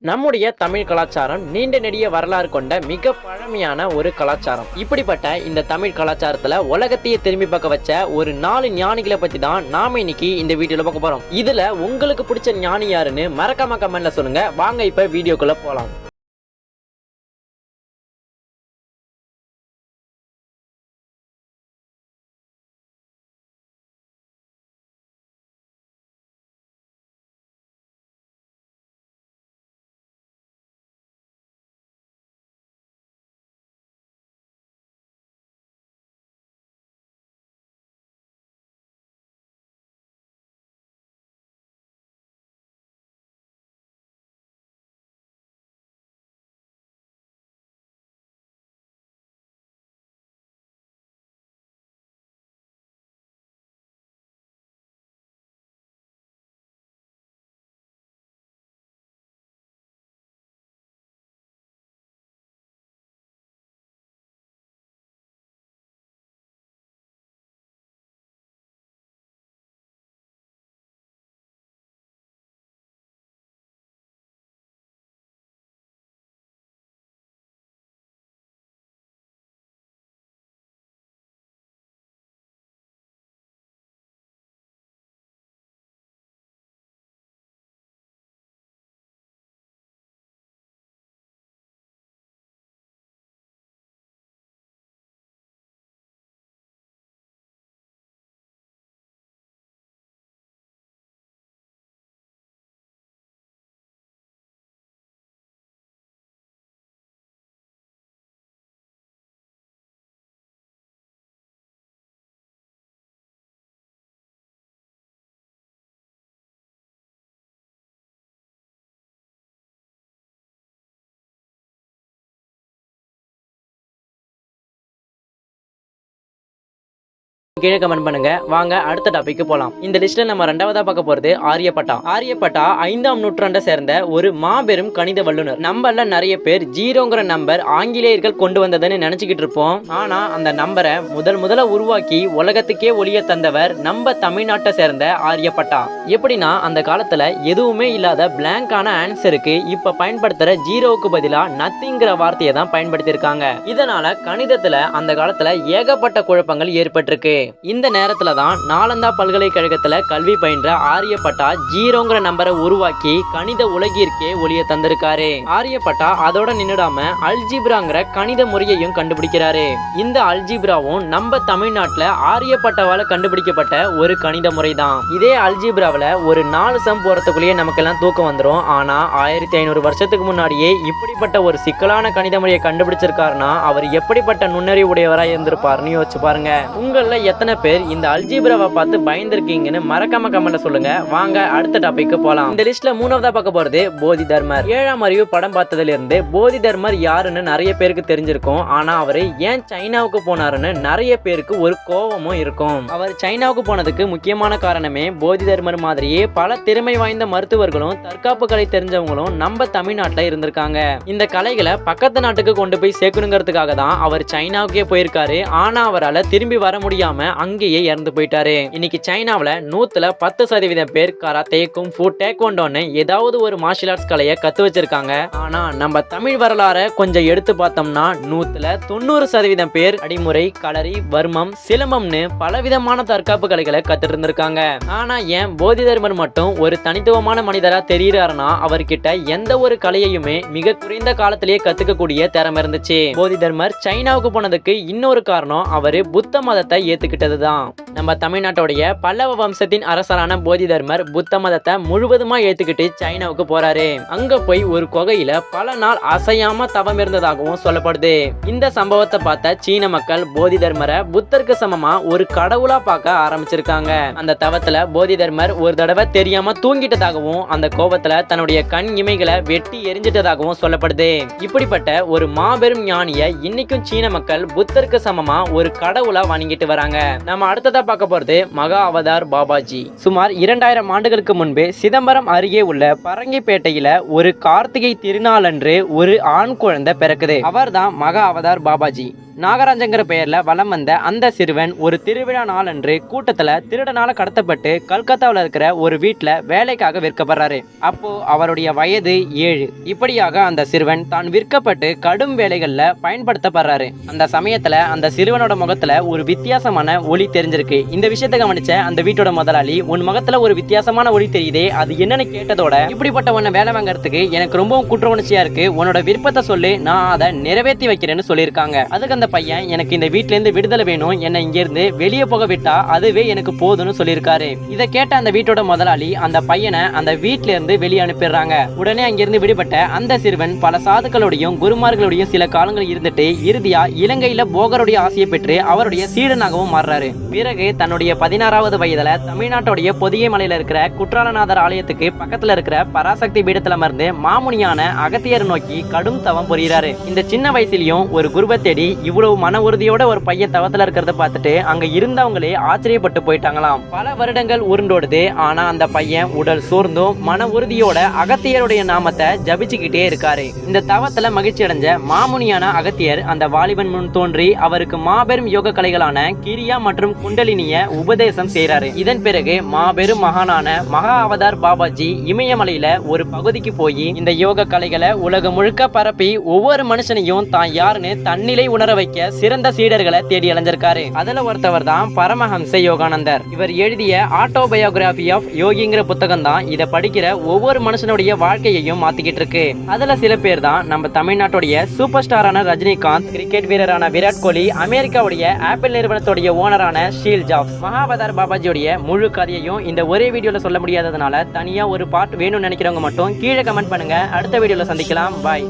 நம்முடைய தமிழ் கலாச்சாரம் நீண்ட நெடிய வரலாறு கொண்ட மிக பழமையான ஒரு கலாச்சாரம். இப்படிப்பட்ட இந்த தமிழ் கலாச்சாரத்துல உலகத்தையே திரும்பி பார்க்க வச்ச ஒரு 4 ஞானிகளை பத்தி தான் நாம இன்னைக்கு இந்த வீடியோல பார்க்க போறோம். இதுல உங்களுக்கு பிடிச்ச ஞானி யாருன்னு மறக்காம கமெண்ட்ல சொல்லுங்க. வாங்க இப்ப வீடியோக்குள்ள போலாம். கீழே கமெண்ட் பண்ணுங்க. வாங்க அடுத்த டாபிக் போலாம். இந்த லிஸ்ட்ல நம்ம ரெண்டாவதா பார்க்க போறது ஆரியப்பட்டா. ஆரியப்பட்டா 5ஆம் நூற்றாண்டை சேர்ந்த ஒரு மாபெரும் கணித வல்லுநர். நம்மள நிறைய பேர் ஜீரோங்கிற நம்பர் ஆங்கிலேயர்கள் கொண்டு வந்ததுன்னு நினைச்சுக்கிட்டு இருப்போம். ஆனா அந்த நம்பரை முதல்ல உருவாக்கி உலகத்துக்கே ஒளிய தந்தவர் நம்ம தமிழ்நாட்டை சேர்ந்த ஆரியப்பட்டா. எப்படின்னா அந்த காலத்துல எதுவுமே இல்லாத பிளாங்கான ஆன்சருக்கு இப்ப பயன்படுத்துற ஜீரோவுக்கு பதிலா நத்திங்கிற வார்த்தையை தான் பயன்படுத்தியிருக்காங்க. இதனால கணிதத்துல அந்த காலத்துல ஏகப்பட்ட குழப்பங்கள் ஏற்பட்டிருக்கு. இந்த நேரத்துல தான் நாலந்தா பல்கலைக்கழகத்துல கல்வி பயின்ற ஆரியப்பட்டா ஜீரோங்கிற நம்பரை உருவாக்கி கணித உலகிற்கே ஒளிய தந்திருக்காரு. ஆரியப்பட்டா அதோட நின்னுடாம அல்ஜிப்ராங்கிற கணித முறையையும் கண்டுபிடிக்கிறாரு. இந்த அல்ஜிப்ராவும் நம்ம தமிழ்நாட்டுல ஆரியப்பட்டாவால கண்டுபிடிக்கப்பட்ட ஒரு கணித முறை தான். இதே அல்ஜிப்ராவில ஒரு 4 சம் போறதுக்குள்ளேயே நமக்கெல்லாம் தூக்கம் வந்துடும். ஆனா 1500 வருஷத்துக்கு முன்னாடியே இப்படிப்பட்ட ஒரு சிக்கலான கணித முறையை கண்டுபிடிச்சிருக்காருன்னா அவர் எப்படிப்பட்ட நுண்ணறிவு உடையவராக இருந்திருப்பாருன்னு யோசிச்சு பாருங்க. உங்கள எத்தனை பேர் இந்த அல்ஜிப்ராவை பார்த்து பயந்துருக்கீங்கன்னு மறக்காம கமெண்ட்ல சொல்லுங்க. வாங்க அடுத்த டாபிக் போலாம். இந்த லிஸ்ட்ல 3ஆவதா பார்க்க போறது போதி தர்மர். 7ஆம் அறிவு படம் பார்த்ததுல இருந்து போதி தர்மர் யாருன்னு நிறைய பேருக்கு தெரிஞ்சிருக்கும். ஆனா அவரு ஏன் சைனாவுக்கு போனாருன்னு நிறைய பேருக்கு ஒரு கோபமும் இருக்கும். அவர் சைனாவுக்கு போனதுக்கு முக்கியமான காரணமே போதி தர்மர் மாதிரியே பல திறமை வாய்ந்த மருத்துவர்களும் தற்காப்பு கலை தெரிஞ்சவங்களும் நம்ம தமிழ்நாட்டுல இருந்திருக்காங்க. இந்த கலைகளை பக்கத்து நாட்டுக்கு கொண்டு போய் சேர்க்கணுங்கிறதுக்காக தான் அவர் சைனாவுக்கே போயிருக்காரு. ஆனா அவரால் திரும்பி வர முடியாம அங்கேயே இறந்து போயிட்டாரு. இன்னைக்கு சைனாவில் 100% பேர் கராத்தே, குங்ஃபூ, டேக்வாண்டோன்னு ஏதாவது ஒரு மார்ஷியல் ஆர்ட்ஸ் கலையை கத்து வச்சிருக்காங்க. ஆனா நம்ம தமிழ் வரலாறை கொஞ்சம் எடுத்து பார்த்தோம்னா 100% பேர் அடிமுறை, களரி, வர்மம், சிலம்பம்னு பலவிதமான தற்காப்பு கலைகளை கத்துட்டு இருந்திருக்காங்க. ஆனா ஏன் போதி தர்மர் மட்டும் ஒரு தனித்துவமான மனிதரா தெரியுறாருன்னா அவர்கிட்ட எந்த ஒரு கலையையுமே மிக குறைந்த காலத்திலேயே கத்துக்கக்கூடிய திறமை இருந்துச்சு. போதி தர்மர் சைனாவுக்கு போனதுக்கு இன்னொரு காரணம் அவரு புத்த மதத்தை ஏத்துக்கிட்டதுதான். நம்ம தமிழ்நாட்டுடைய பல்லவ வம்சத்தின் அரசரான போதி தர்மர் புத்த மதத்தை முழுவதுமா ஏத்துக்கிட்டு சைனாவுக்கு போறாரு. அங்க போய் ஒரு குகையில பல நாள் அசையாம தவம் இருந்ததாகவும் சொல்லப்படுது. இந்த சம்பவத்தை பார்த்த சீன மக்கள் போதி தர்மரை புத்தருக்கு சமமா ஒரு கடவுளா பார்க்க ஆரம்பிச்சிருக்காங்க. அந்த தவத்துல போதி தர்மர் ஒரு தடவை தெரியாம தூங்கிட்டதாகவும் அந்த கோபத்துல தன்னுடைய கண் இமைகளை வெட்டி எரிஞ்சிட்டதாகவும் சொல்லப்படுது. இப்படிப்பட்ட ஒரு மாபெரும் ஞானிய இன்னைக்கும் சீன மக்கள் புத்தருக்கு சமமா ஒரு கடவுளா வணங்கிட்டு வராங்க. நம்ம அடுத்ததா பார்க்க போறது மகா அவதார் பாபாஜி. சுமார் 2000 ஆண்டுகளுக்கு முன்பு சிதம்பரம் அருகே உள்ள பரங்கிப்பேட்டையில ஒரு கார்த்திகை திருநாளன்று ஒரு ஆண் குழந்தை பிறக்குது. அவர்தான் மகா அவதார் பாபாஜி. நாகராஜங்கிற பெயர்ல வலம் வந்த அந்த சிறுவன் ஒரு திருவிழா நாளன்று கூட்டத்துல திருடனால கடத்தப்பட்டு கல்கத்தாவில் இருக்கிற ஒரு வீட்டுல வேலைக்காக விற்கப்படுறாரு. அப்போ அவருடைய வயது 7. இப்படியாக அந்த சிறுவன் தான் விற்கப்பட்டு கடும் வேலைகள்ல பயன்படுத்தப்படுறாரு. அந்த சமயத்துல அந்த சிறுவனோட முகத்துல ஒரு வித்தியாசமான ஒளி தெரிஞ்சிருக்கு. இந்த விஷயத்தை கவனிச்ச அந்த வீட்டோட முதலாளி, உன் முகத்துல ஒரு வித்தியாசமான ஒளி தெரியுதே, அது என்னன்னு கேட்டதோட, இப்படிப்பட்ட உன்னை வேலை வாங்கறதுக்கு எனக்கு ரொம்பவும் குற்ற உணர்ச்சியா இருக்கு, உன்னோட விருப்பத்தை சொல்லி நான் அதை நிறைவேற்றி வைக்கிறேன்னு சொல்லியிருக்காங்க. அதுக்கு அந்த பையன், எனக்கு இந்த வீட்ல இருந்து விடுதலை வேணும், என்னை இங்க இருந்து வெளியே போக விட்டா அதுவே எனக்கு போதும்னு சொல்லியிருக்காரு. இதை கேட்ட அந்த வீட்டோட முதலாளி அந்த பையனை அந்த வீட்ல இருந்து வெளியே அனுப்பிடுறாங்க. உடனே அங்கிருந்து விடுபட்ட அந்த சிறுவன் பல சாதுக்களோடையும் குருமார்களோடையும் சில காலங்கள் இருந்துட்டு இறுதியா இலங்கையில போகருடைய ஆசையை பெற்று அவருடைய சீடனாகவும் மாறுறாரு. பிறகு தன்னுடைய 16வது வயதுல தமிழ்நாட்டுடைய பொதிகை மலையில இருக்கிற குற்றாலநாதர் ஆலயத்துக்கு பக்கத்துல இருக்கிற பராசக்தி பீடத்துல அமர்ந்து மாமுனியான அகத்தியர் நோக்கி கடும் தவம் புரிகிறாரு. இந்த சின்ன வயசுலயும் ஒரு குருவை தேடி இவ்வளவு மன உறுதியோட ஒரு பையன் தவத்துல இருக்கிறத பார்த்துட்டு அங்க இருந்தவங்களே ஆச்சரியப்பட்டு போயிட்டாங்களாம். பல வருடங்கள் உருண்டோடுது. ஆனா அந்த பையன் உடல் சோர்ந்தும் மன உறுதியோட அகத்தியருடைய நாமத்தை ஜபிச்சுக்கிட்டே இருக்காரு. இந்த தவத்துல மகிழ்ச்சி அடைஞ்ச மாமுனியான அகத்தியர் அந்த வாலிபன் முன் தோன்றி அவருக்கு மாபெரும் யோக கலைகளான கிரியா மற்றும் குண்டலினிய உபதேசம் செய்யறாரு. இதன் பிறகு மாபெரும் மகானான மகா அவதார் பாபாஜி இமயமலையில ஒரு பகுதிக்கு போய் இந்த யோக கலைகளை உலகம் முழுக்க பரப்பி ஒவ்வொரு மனுஷனையும் தான் யாருன்னு தன்னிலை உணர வைக்க சிறந்த சீடர்களை தேடி அலைஞ்சிருக்காரு. அதுல ஒருத்தவர் தான் பரமஹம்ச யோகானந்தர். இவர் எழுதிய ஆட்டோபயோகிராபி ஆஃப் யோகிங்கிற புத்தகம் தான் இதை படிக்கிற ஒவ்வொரு மனுஷனுடைய வாழ்க்கையையும் மாத்திக்கிட்டு இருக்கு. அதுல சில பேர் தான் நம்ம தமிழ்நாட்டுடைய சூப்பர் ஸ்டாரான ரஜினிகாந்த், கிரிக்கெட் வீரரான விராட் கோலி, அமெரிக்காவுடைய ஆப்பிள் நிறுவனத்துடைய ஓனரான ஸ்டீவ் ஜாப்ஸ். மகா அவதார் பாபாஜியோடைய முழு கதையையும் இந்த ஒரே வீடியோல சொல்ல முடியாததுனால தனியா ஒரு பார்ட் வேணும்னு நினைக்கிறவங்க மட்டும் கீழே கமெண்ட் பண்ணுங்க. அடுத்த வீடியோல சந்திக்கலாம். பாய்.